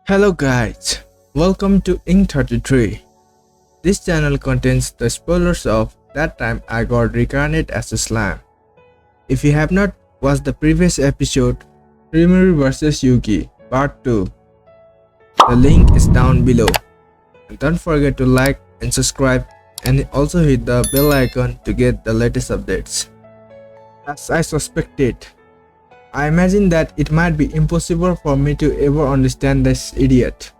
Hello guys, welcome to Ink 33. This channel contains the spoilers of that time I got reincarnated as a slime. If you have not watched the previous episode, Rimuru vs Yuuki part 2, the link is down below. And don't forget to like and subscribe and also hit the bell icon to get the latest updates. As I suspected, I imagine that it might be impossible for me to ever understand this idiot.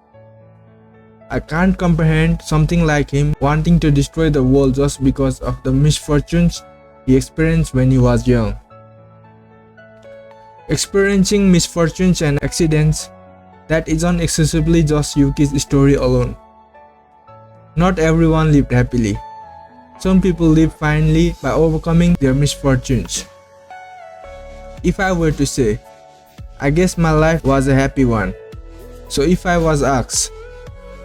I can't comprehend something like him wanting to destroy the world just because of the misfortunes he experienced when he was young. Experiencing misfortunes and accidents, that isn't exclusively just Yuki's story alone. Not everyone lived happily. Some people lived finely by overcoming their misfortunes. If I were to say, I guess my life was a happy one. So if I was asked,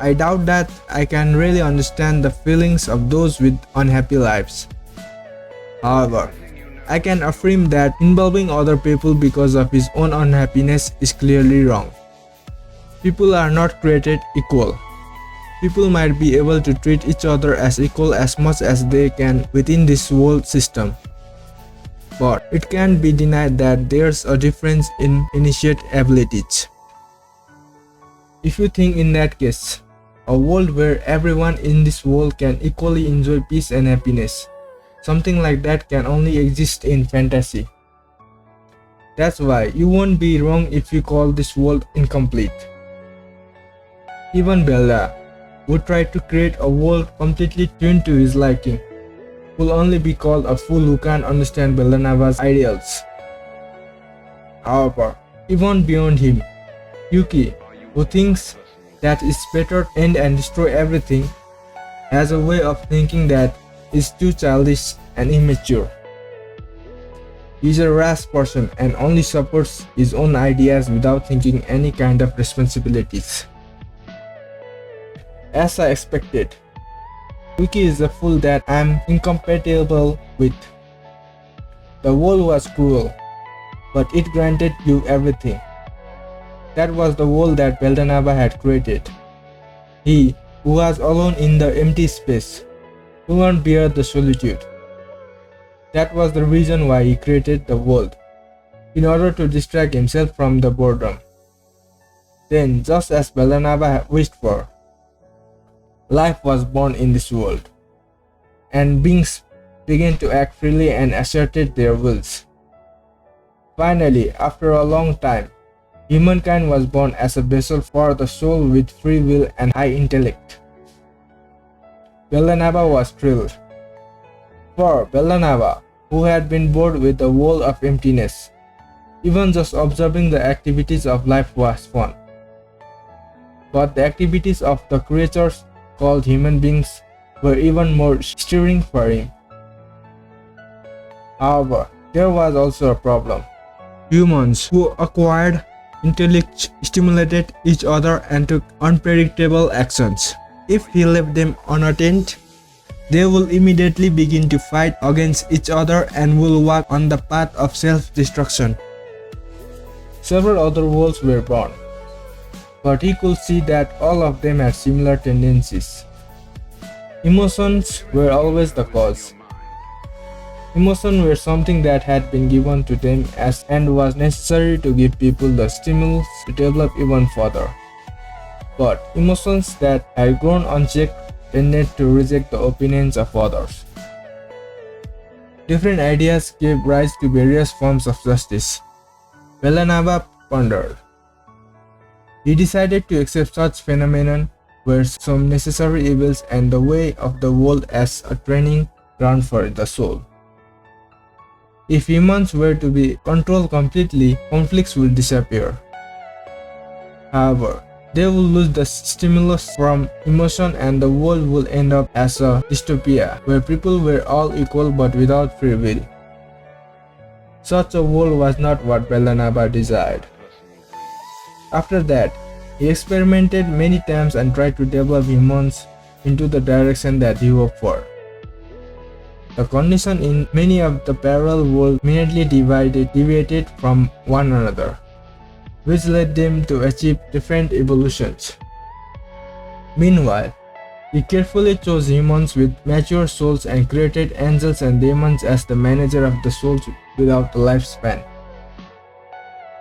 I doubt that I can really understand the feelings of those with unhappy lives. However, I can affirm that involving other people because of his own unhappiness is clearly wrong. People are not created equal. People might be able to treat each other as equal as much as they can within this world system. But it can't be denied that there's a difference in initiate abilities. If you think in that case, a world where everyone in this world can equally enjoy peace and happiness, something like that can only exist in fantasy. That's why you won't be wrong if you call this world incomplete. Even Bella, who tried to create a world completely tuned to his liking, will only be called a fool who can't understand Bellanava's ideals. However, even beyond him, Yuuki, who thinks that it's better to end and destroy everything, has a way of thinking that is too childish and immature. He's a rash person and only supports his own ideas without thinking any kind of responsibilities. As I expected, Yuuki is a fool that I'm incompatible with. The world was cruel, but it granted you everything. That was the world that Bellanava had created. He, who was alone in the empty space, couldn't bear the solitude. That was the reason why he created the world, in order to distract himself from the boredom. Then, just as Bellanava wished for, life was born in this world, and beings began to act freely and asserted their wills. Finally, after a long time, humankind was born as a vessel for the soul with free will and high intellect. Bellanava was thrilled. For Bellanava, who had been bored with the world of emptiness, even just observing the activities of life was fun. But the activities of the creatures called human beings were even more stirring for him. However, there was also a problem. Humans who acquired intellect stimulated each other and took unpredictable actions. If he left them unattended, they will immediately begin to fight against each other and will walk on the path of self-destruction. Several other worlds were born, but he could see that all of them had similar tendencies. Emotions were always the cause. Emotions were something that had been given to them and was necessary to give people the stimulus to develop even further. But emotions that had grown unchecked tended to reject the opinions of others. Different ideas gave rise to various forms of justice. Bellanava pondered. He decided to accept such phenomenon were some necessary evils and the way of the world as a training ground for the soul. If humans were to be controlled completely, conflicts would disappear. However, they will lose the stimulus from emotion and the world will end up as a dystopia where people were all equal but without free will. Such a world was not what Bellanava desired. After that, he experimented many times and tried to develop humans into the direction that he hoped for. The conditions in many of the parallel worlds immediately deviated from one another. which led them to achieve different evolutions. Meanwhile, he carefully chose humans with mature souls and created angels and demons as the manager of the souls without a lifespan.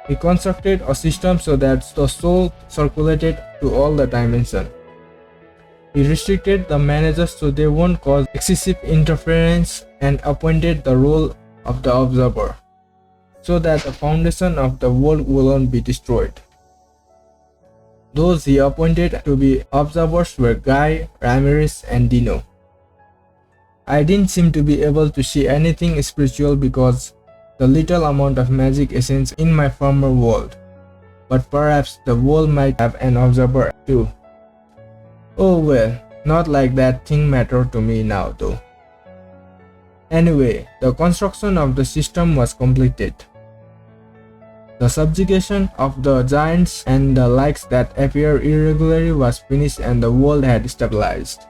He constructed a system so that the soul circulated to all the dimensions. He restricted the managers so they won't cause excessive interference and appointed the role of the observer, so that the foundation of the world won't be destroyed. Those he appointed to be observers were Guy, Ramirez, and Dino. I didn't seem to be able to see anything spiritual because the little amount of magic essence in my former world, but perhaps the world might have an observer too. Oh well, not like that thing mattered to me now though. Anyway, the construction of the system was completed. The subjugation of the giants and the likes that appear irregularly was finished and the world had stabilized.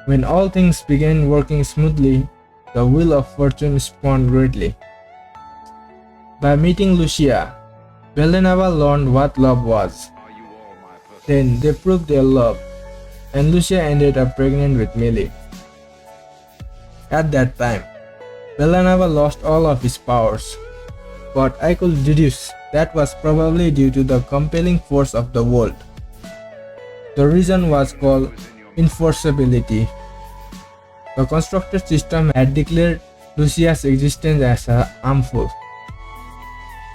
When all things began working smoothly, the wheel of fortune spun greatly. By meeting Lucia, Bellanava learned what love was. Then they proved their love, and Lucia ended up pregnant with Millie. At that time, Bellanava lost all of his powers, but I could deduce that was probably due to the compelling force of the world. The reason was called enforceability. The constructed system had declared Lucia's existence as harmful.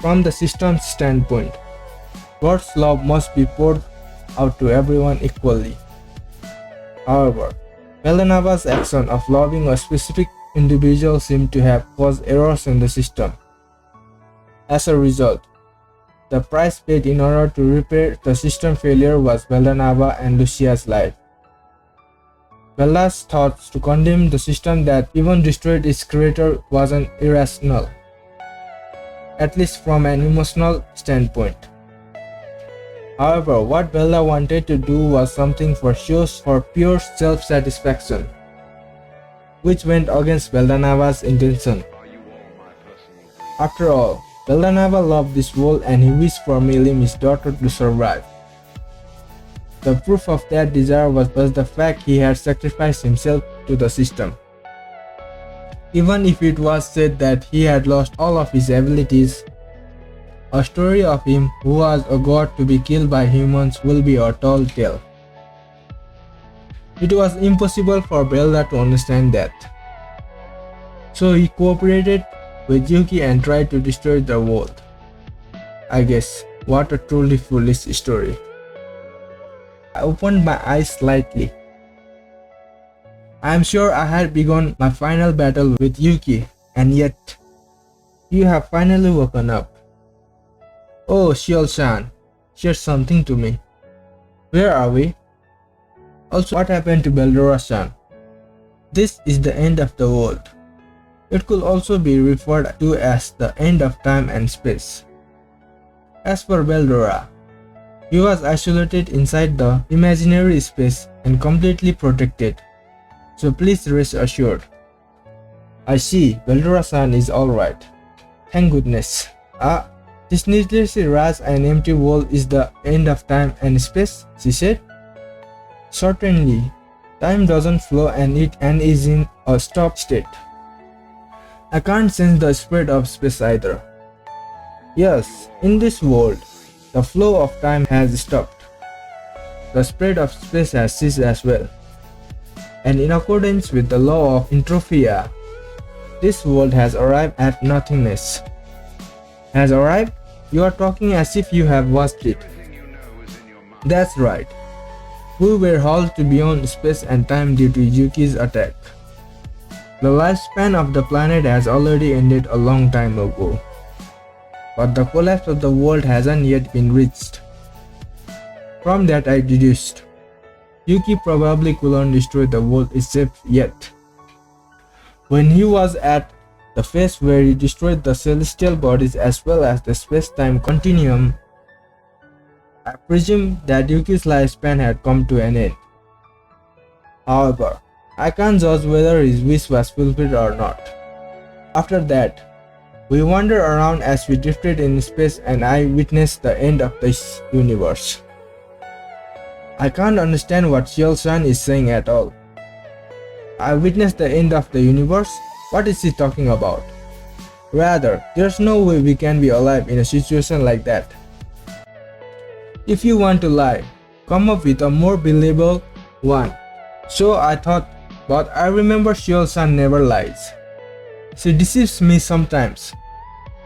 From the system's standpoint, God's love must be poured out to everyone equally. However, Bellanava's action of loving a specific individual seemed to have caused errors in the system. As a result, the price paid in order to repair the system failure was Bellanava and Lucia's life. Bella's thoughts to condemn the system that even destroyed its creator wasn't irrational, at least from an emotional standpoint. However, what Bella wanted to do was something for pure self-satisfaction, which went against Bellanava's intention. After all, Bellanava loved this world and he wished for Millie, his daughter, to survive. The proof of that desire was the fact he had sacrificed himself to the system. Even if it was said that he had lost all of his abilities, a story of him who was a god to be killed by humans will be a tall tale. It was impossible for Bella to understand that. So he cooperated with Yuuki and tried to destroy the world. I guess, what a truly foolish story. I opened my eyes slightly. I am sure I had begun my final battle with Yuuki, and yet, you have finally woken up. Oh, Shiol-san, share something to me. Where are we? Also, what happened to Beldora-san? This is the end of the world. It could also be referred to as the end of time and space. As for Beldora, he was isolated inside the imaginary space and completely protected, so please rest assured. I see, Beldora-san is alright. Thank goodness. This needlessly vast and empty world is the end of time and space, she said. Certainly, time doesn't flow and it is in a stop state. I can't sense the spread of space either. Yes, in this world, the flow of time has stopped. The spread of space has ceased as well. And in accordance with the law of entropia, this world has arrived at nothingness. Has arrived? You are talking as if you have watched it. That's right. We were hauled to beyond space and time due to Yuuki's attack. The lifespan of the planet has already ended a long time ago. But the collapse of the world hasn't yet been reached. From that I deduced, Yuuki probably couldn't destroy the world itself yet. When he was at the phase where he destroyed the celestial bodies as well as the space-time continuum, I presume that Yuuki's lifespan had come to an end. However, I can't judge whether his wish was fulfilled or not. After that, We wandered around as we drifted in space, and I witnessed the end of this universe. I can't understand what Shiel-san is saying at all. I witnessed the end of the universe? What is he talking about? Rather, there's no way we can be alive in a situation like that. If you want to lie, come up with a more believable one. So I thought, but I remember Shiel-san never lies. She deceives me sometimes,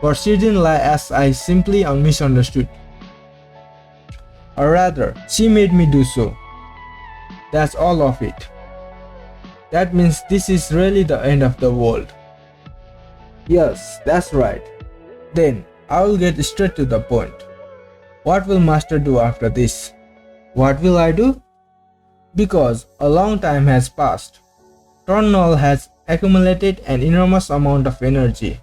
but she didn't lie as I simply misunderstood. Or rather, she made me do so. That's all of it. That means this is really the end of the world. Yes, that's right. Then, I will get straight to the point. What will Master do after this? What will I do? Because a long time has passed. Tornol has accumulated an enormous amount of energy.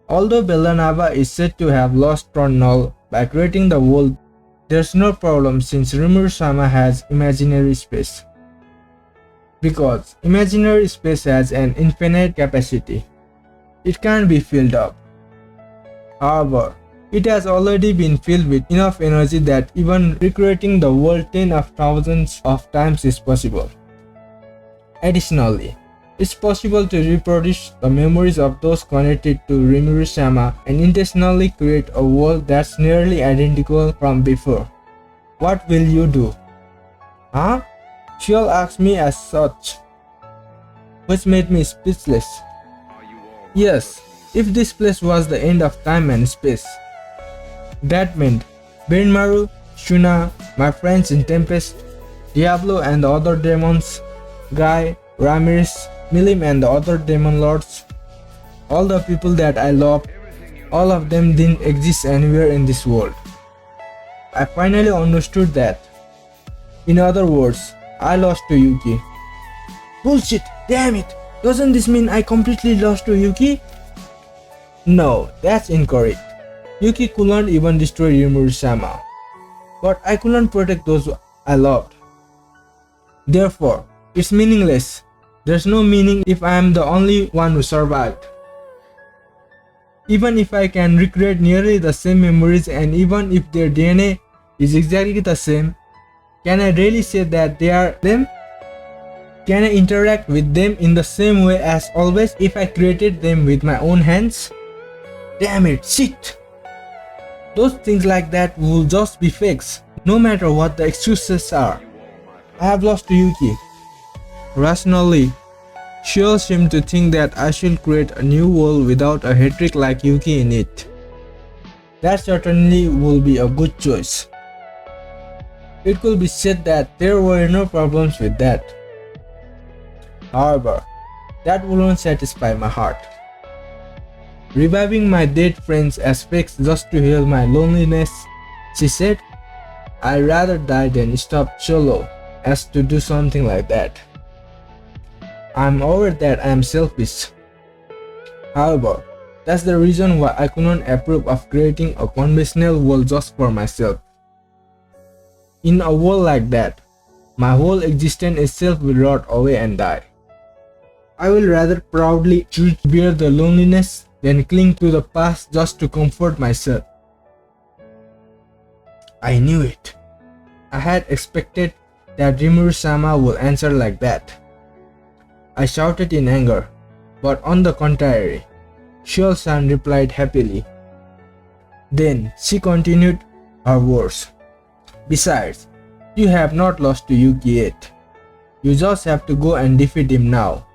Although Bellanava is said to have lost Tornol by creating the world, there's no problem since Rimuru-sama has imaginary space. Because imaginary space has an infinite capacity. It can't be filled up. However, it has already been filled with enough energy that even recreating the world tens of thousands of times is possible. Additionally, it's possible to reproduce the memories of those connected to Rimuru-sama and intentionally create a world that's nearly identical from before. What will you do? Huh? Shiel asked me as such, which made me speechless. Yes, if this place was the end of time and space, that meant Rimuru, Shuna, my friends in Tempest, Diablo and the other demons, Guy, Ramirez, Milim and the other demon lords, all the people that I loved, all of them didn't exist anywhere in this world. I finally understood that. In other words, I lost to Yuuki. Bullshit, damn it! Doesn't this mean I completely lost to Yuuki? No, that's incorrect. Yuuki couldn't even destroy Rimuru-sama. But I couldn't protect those I loved. Therefore, it's meaningless. There's no meaning if I am the only one who survived. Even if I can recreate nearly the same memories and even if their DNA is exactly the same, can I really say that they are them? Can I interact with them in the same way as always if I created them with my own hands? Damn it, shit! Those things like that will just be fakes, no matter what the excuses are. I have lost to Yuuki. Rationally, Shiel seemed to think that I should create a new world without a hat-trick like Yuuki in it. That certainly will be a good choice. It could be said that there were no problems with that. However, that wouldn't satisfy my heart. Reviving my dead friends as fakes just to heal my loneliness, she said, I'd rather die than stop solo as to do something like that. I'm aware that I'm selfish. However, that's the reason why I couldn't approve of creating a conventional world just for myself. In a world like that, my whole existence itself will rot away and die. I will rather proudly choose to bear the loneliness than cling to the past just to comfort myself. I knew it. I had expected that Rimuru-sama would answer like that. I shouted in anger, but on the contrary, Shiel-san replied happily. Then she continued her words. Besides, you have not lost to Yuuki yet. You just have to go and defeat him now.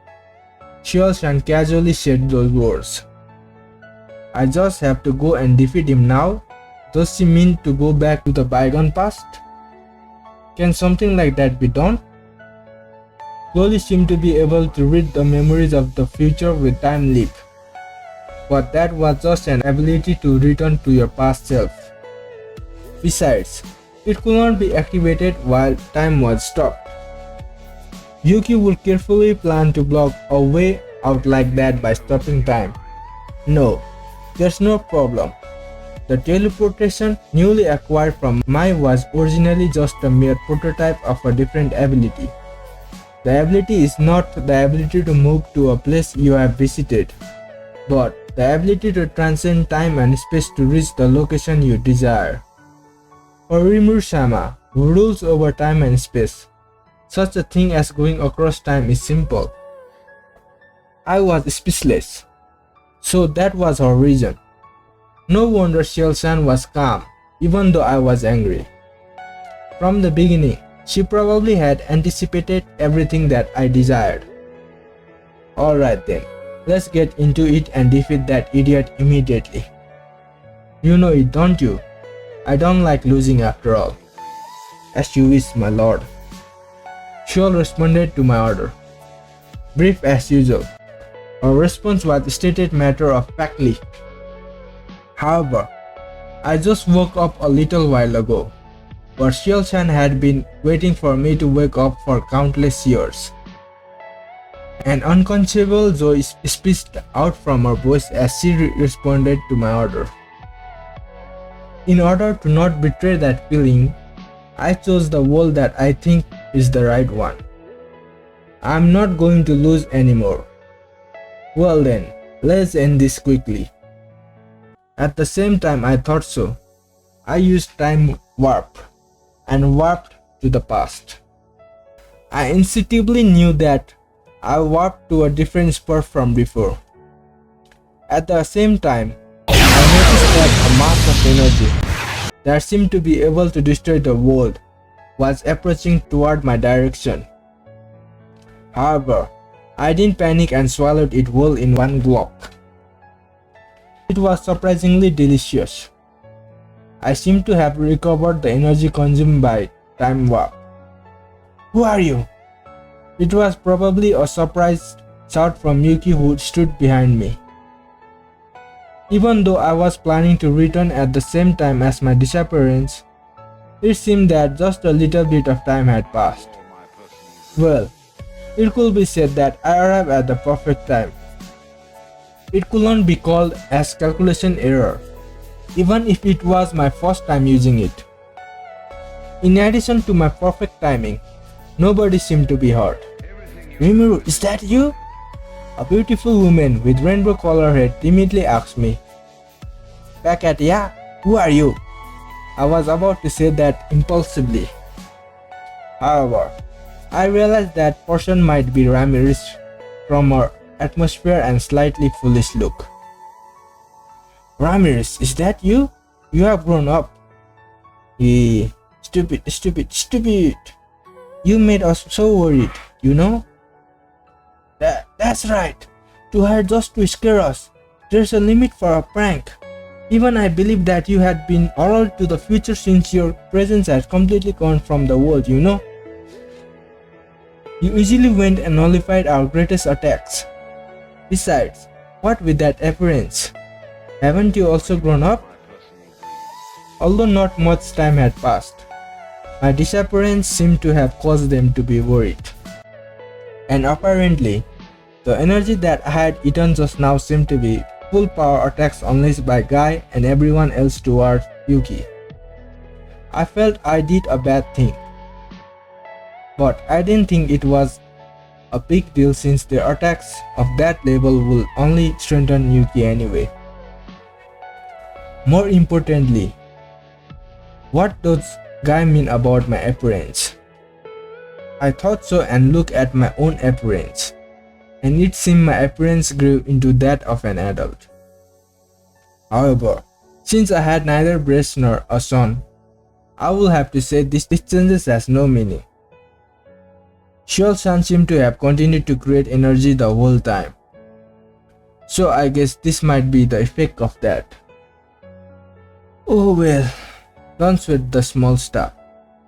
Shiel-san casually said those words. I just have to go and defeat him now? Does she mean to go back to the bygone past? Can something like that be done? Slowly seemed to be able to read the memories of the future with time leap. But that was just an ability to return to your past self. Besides, it could not be activated while time was stopped. Yuuki would carefully plan to block a way out like that by stopping time. No, there's no problem. The teleportation newly acquired from Mai was originally just a mere prototype of a different ability. The ability is not the ability to move to a place you have visited, but the ability to transcend time and space to reach the location you desire. For Rimuru-sama, who rules over time and space, such a thing as going across time is simple. I was speechless. So that was her reason. No wonder Shiel-san was calm, even though I was angry. From the beginning, she probably had anticipated everything that I desired. Alright then, let's get into it and defeat that idiot immediately. You know it, don't you? I don't like losing after all. As you wish, my lord. Shiel responded to my order. Brief as usual. Her response was stated matter-of-factly. However, I just woke up a little while ago, but Shiel-san had been waiting for me to wake up for countless years. An unconceivable joy spilled out from her voice as she responded to my order. In order to not betray that feeling, I chose the wall that I think is the right one. I'm not going to lose anymore. Well then, let's end this quickly. At the same time I thought so, I used time warp and warped to the past. I instinctively knew that I warped to a different spot from before. At the same time, I noticed that a mass of energy that seemed to be able to destroy the world was approaching toward my direction. However, I didn't panic and swallowed it whole in one gulp. It was surprisingly delicious. I seemed to have recovered the energy consumed by time warp. Who are you? It was probably a surprised shout from Yuuki, who stood behind me. Even though I was planning to return at the same time as my disappearance, it seemed that just a little bit of time had passed. Well, it could be said that I arrived at the perfect time. It could not be called as calculation error, even if it was my first time using it. In addition to my perfect timing, nobody seemed to be hurt. Rimuru, is that you? A beautiful woman with rainbow color hair timidly asked me. Back at ya, who are you? I was about to say that impulsively. However, I realized that person might be Ramirez from her atmosphere and slightly foolish look. Ramirez, is that you? You have grown up. Stupid. You made us so worried, you know? That's right. To hire just to scare us. There's a limit for a prank. Even I believe that you had been oral to the future since your presence had completely gone from the world, you know? You easily went and nullified our greatest attacks. Besides, what with that appearance? Haven't you also grown up? Although not much time had passed, my disappearance seemed to have caused them to be worried. And apparently, the energy that I had eaten just now seemed to be full power attacks unleashed by Guy and everyone else towards Yuuki. I felt I did a bad thing, but I didn't think it was a big deal since their attacks of that level will only strengthen Yuuki anyway. More importantly, what does Guy mean about my appearance? I thought so and looked at my own appearance, and it seemed my appearance grew into that of an adult. However, since I had neither breast nor a son, I will have to say this changes has no meaning. Shiel-san seemed to have continued to create energy the whole time, so I guess this might be the effect of that. Oh well, don't sweat the small stuff.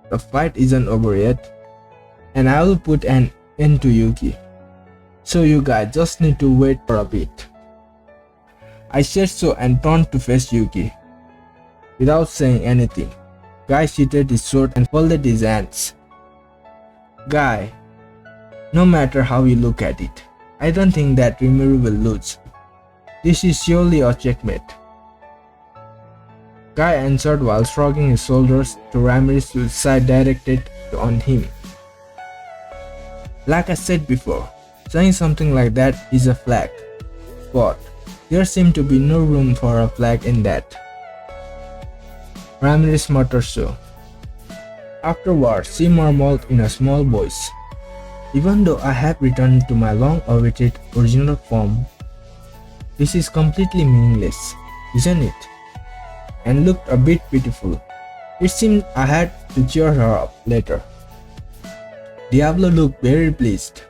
The fight isn't over yet, and I will put an end to Yuuki. So you guys just need to wait for a bit. I said so and turned to face Yuuki. Without saying anything, Guy sheathed his sword and folded his hands. Guy, no matter how you look at it, I don't think that Rimuru will lose. This is surely a checkmate. Guy answered while shrugging his shoulders to Ramirez, whose side directed on him. Like I said before, saying something like that is a flag, but There seemed to be no room for a flag in that. Ramirez muttered so. Afterwards, she murmured in a small voice, "Even though I have returned to my long-awaited original form, this is completely meaningless, isn't it?" And looked a bit pitiful. It seemed I had to cheer her up later. Diablo looked very pleased,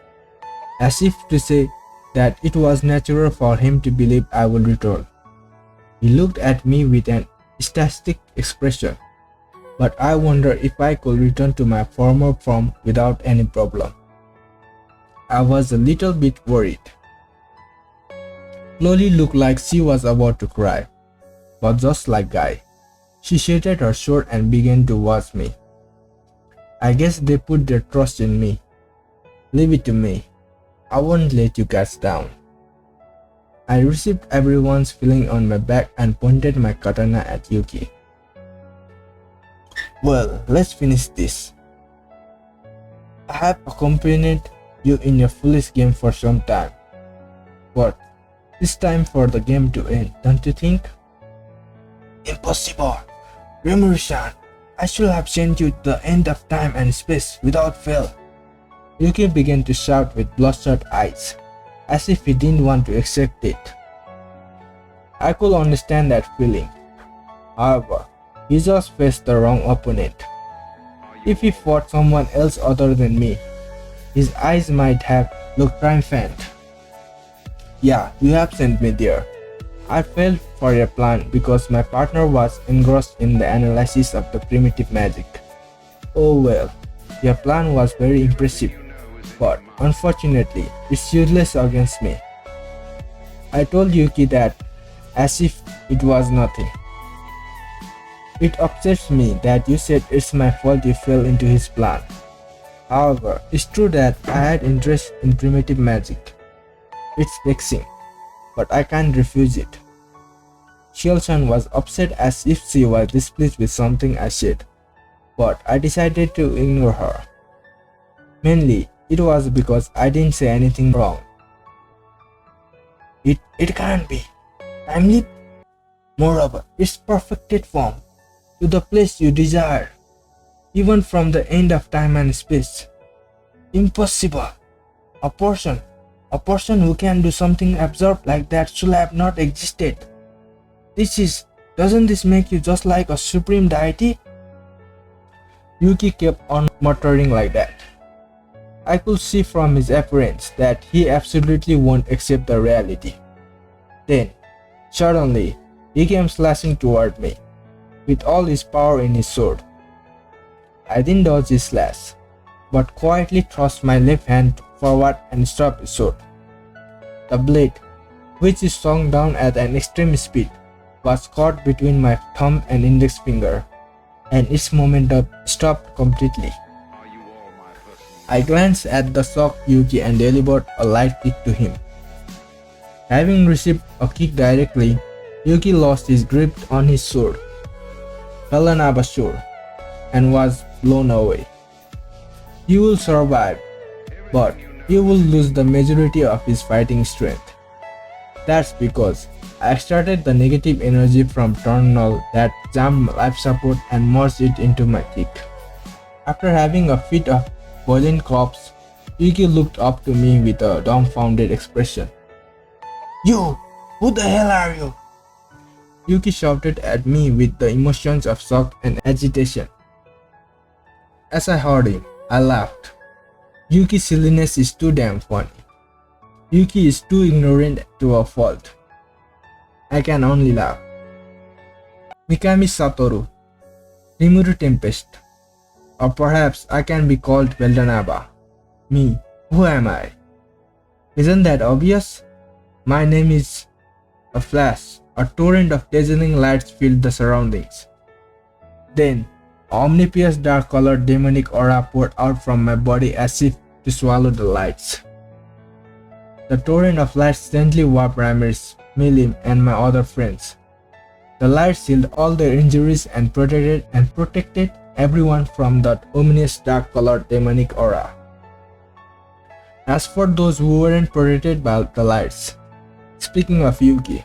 as if to say that it was natural for him to believe I would return. He looked at me with an ecstatic expression, but I wondered if I could return to my former form without any problem. I was a little bit worried. Chloe looked like she was about to cry, but just like Guy, she shaded her sword and began to watch me. I guess they put their trust in me. Leave it to me. I won't let you guys down. I received everyone's feeling on my back and pointed my katana at Yuuki. "Well, let's finish this. I have accompanied you in your foolish game for some time, but it's time for the game to end, don't you think?" "Impossible! Rimuru-san, I should have sent you to the end of time and space without fail." Yuuki began to shout with bloodshot eyes, as if he didn't want to accept it. I could understand that feeling. However, he just faced the wrong opponent. If he fought someone else other than me, his eyes might have looked triumphant. "Yeah, you have sent me there. I fell for your plan because my partner was engrossed in the analysis of the primitive magic. Oh well, your plan was very impressive, but unfortunately, it's useless against me." I told Yuuki that as if it was nothing. "It upsets me that you said it's my fault you fell into his plan. However, it's true that I had interest in primitive magic. It's vexing, but I can't refuse it." Shielchan was upset as if she was displeased with something I said, but I decided to ignore her. Mainly, it was because I didn't say anything wrong. It can't be. Time leap? Moreover, it's perfected form, to the place you desire, even from the end of time and space. Impossible. A person who can do something absurd like that should have not existed. Doesn't this make you just like a supreme deity?" Yuuki kept on muttering like that. I could see from his appearance that he absolutely won't accept the reality. Then, suddenly, he came slashing toward me, with all his power in his sword. I didn't dodge his slash, but quietly thrust my left hand forward and struck his sword. The blade, which is swung down at an extreme speed, was caught between my thumb and index finger, and its momentum stopped completely. I glanced at the shocked Yuuki and delivered a light kick to him. Having received a kick directly, Yuuki lost his grip on his sword, fell on our shore, and was blown away. He will survive, but he will lose the majority of his fighting strength. That's because I extracted the negative energy from Tornal that jammed life support and merged it into my kick. After having a fit of violent collapse, Yuuki looked up to me with a dumbfounded expression. "You! Who the hell are you?" Yuuki shouted at me with the emotions of shock and agitation. As I heard him, I laughed. Yuki's silliness is too damn funny. Yuuki is too ignorant to a fault. I can only laugh. Mikami Satoru, Rimuru Tempest, or perhaps I can be called Veldanaba. Me, who am I? Isn't that obvious? My name is a flash. A torrent of dazzling lights filled the surroundings. Then, omnipotent dark-colored demonic aura poured out from my body as if to swallow the lights. The torrent of lights gently warped Ramirez, Milim, and my other friends. The lights healed all their injuries and protected everyone from that ominous dark-colored demonic aura. As for those who weren't protected by the lights, speaking of Yuuki,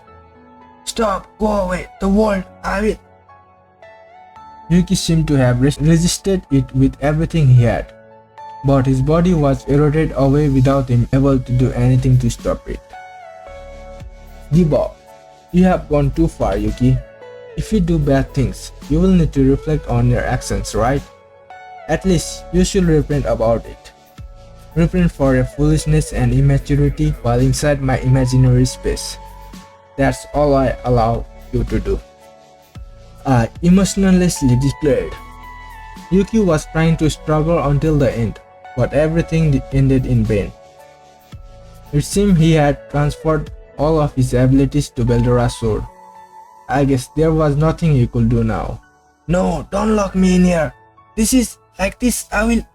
Stop! Go away! The world! I will! Yuuki seemed to have resisted it with everything he had, but his body was eroded away without him able to do anything to stop it. Give up. You have gone too far, Yuuki. If you do bad things, you will need to reflect on your actions, right? At least, you should repent about it. Repent for your foolishness and immaturity while inside my imaginary space. That's all I allow you to do. I emotionlessly declared. Yuuki was trying to struggle until the end, but everything ended in vain. It seemed he had transferred all of his abilities to Beldora's sword. I guess there was nothing he could do now. No, don't lock me in here. This is like this, I will.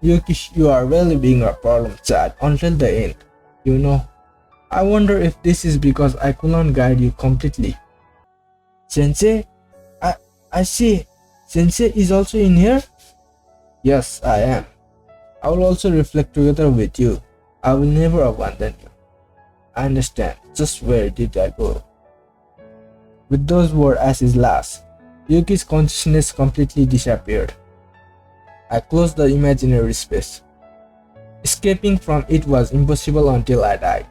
Yuuki, you are really being a problem child until the end. You know, I wonder if this is because I could not guide you completely. Sensei? I see. Sensei is also in here? Yes, I am. I will also reflect together with you. I will never abandon you. I understand. Just where did I go? With those words as his last, Yuuki's consciousness completely disappeared. I closed the imaginary space. Escaping from it was impossible until I died.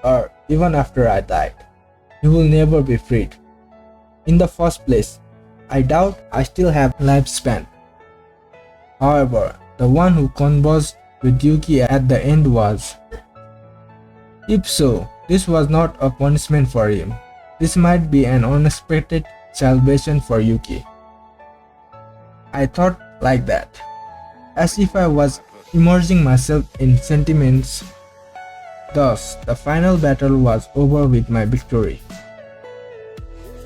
Or even after I died. You will never be freed. In the first place, I doubt I still have lifespan. However, the one who conversed with Yuuki at the end was. If so, this was not a punishment for him. This might be an unexpected salvation for Yuuki. I thought like that, as if I was immersing myself in sentiments. Thus, the final battle was over with my victory.